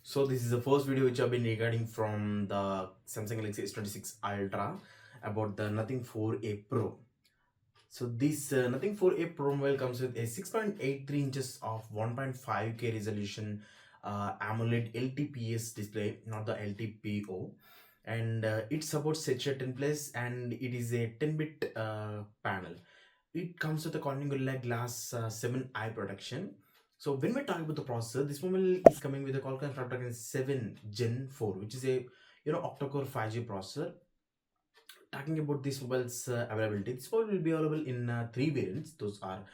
So this is the first video which I've been regarding from the Samsung Galaxy S26 Ultra about the Nothing 4a Pro. So this Nothing 4a Pro mobile comes with a 6.83 inches of 1.5K resolution AMOLED LTPS display, not the LTPO, and it supports HDR10 plus, and it is a 10-bit panel. It comes with a Corning Gorilla Glass 7 eye protection. So when we talk about the processor, this mobile is coming with a Qualcomm Snapdragon 7 Gen 4, which is a octa-core 5G processor. Talking about this mobile's availability, this mobile will be available in three variants. Those are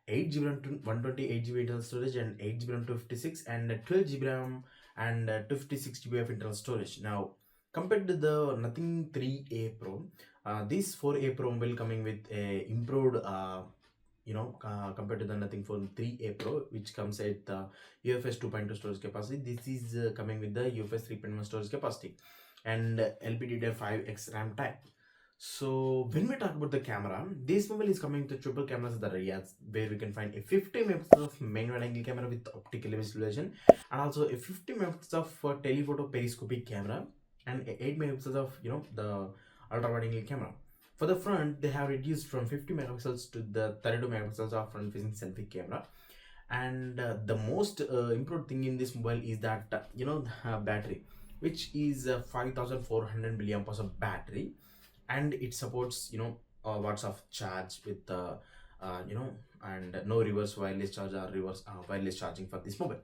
8GB RAM, 128GB internal storage, and 8GB RAM 256, and 12GB RAM and 256GB of internal storage. Now, compared to the Nothing 3A Pro, this 4A Pro mobile coming with a improved compared to the Nothing Phone 3A Pro, which comes at the UFS 2.2 storage capacity. This is coming with the UFS 3.1 storage capacity and LPDDR5X RAM type. So when we talk about the camera, this mobile is coming with triple cameras at the rear, where we can find a 50 megapixels of main wide angle camera with optical image stabilization, and also a 50 megapixels of telephoto periscopic camera, and a 8 megapixels of the ultra wide angle camera. For the front, they have reduced from 50 megapixels to the 32 megapixels of front facing selfie camera. And the most improved thing in this mobile is that battery, which is 5400 milliamp of battery, and it supports watts of charge with and no reverse wireless charge or reverse wireless charging for this mobile.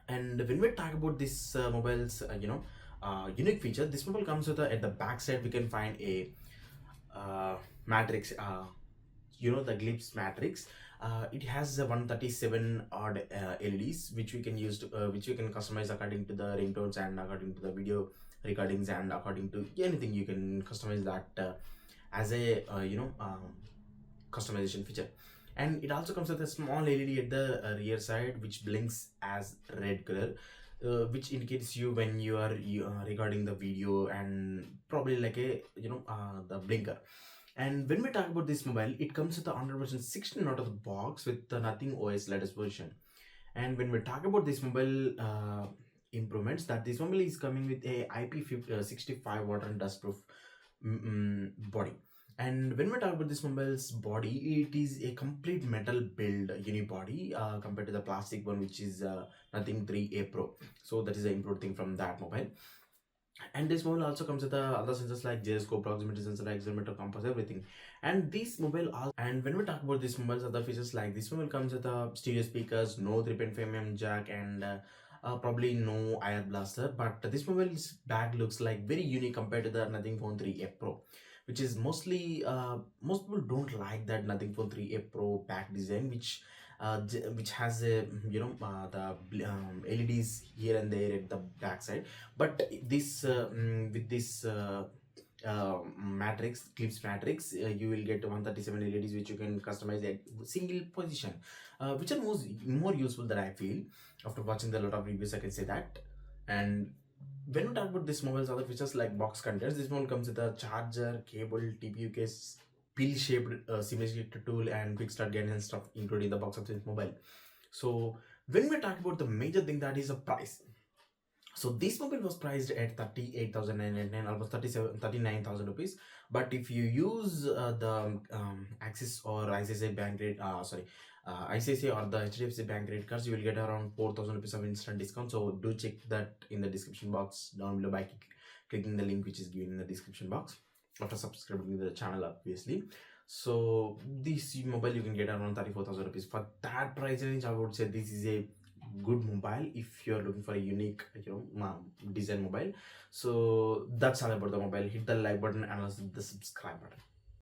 And when we talk about this mobile's unique feature, this mobile comes with at the back side we can find a matrix, the glimpse matrix. It has 137 odd LEDs which we can use to, which you can customize according to the ringtones and according to the video recordings, and according to anything you can customize that as a customization feature. And it also comes with a small LED at the rear side which blinks as red color, which indicates you when you are recording the video, and probably like a the blinker. And when we talk about this mobile, it comes with the Android version 16 out of the box with the Nothing OS latest version. And when we talk about this mobile improvements, that this mobile is coming with a IP65 water and dust proof body. And when we talk about this mobile's body, it is a complete metal build unibody compared to the plastic one, which is Nothing 3A Pro. So that is the improved thing from that mobile. And this mobile also comes with other sensors like gyroscope, proximity sensor, accelerometer, compass, everything. And this mobile and when we talk about this mobile's other features, like this mobile comes with stereo speakers, no 3.5mm jack, and probably no IR blaster. But this mobile's back looks like very unique compared to the Nothing Phone 3A Pro, which is mostly most people don't like that Nothing Phone 3A Pro back design, which has a the LEDs here and there at the back side. But this with this matrix, clips matrix, you will get 137 LEDs which you can customize at single position, which are more useful that I feel. After watching the lot of reviews, I can say that. And when we talk about this mobile's other features like box contents, this mobile comes with a charger, cable, TPU case, pill-shaped simulator tool, and quick start guidance stuff including the box of this mobile. So when we talk about the major thing, that is a price. So this mobile was priced at 38,999, almost 39,000 rupees. But if you use the Axis or ICICI bank rate, ICICI or the HDFC bank credit cards, you will get around 4,000 rupees of instant discount. So do check that in the description box down below by clicking the link which is given in the description box after subscribing to the channel, obviously. So this mobile you can get around 34,000 rupees. For that price range, I would say this is a good mobile if you're looking for a unique design mobile. So that's all about the mobile. Hit the like button and also the subscribe button.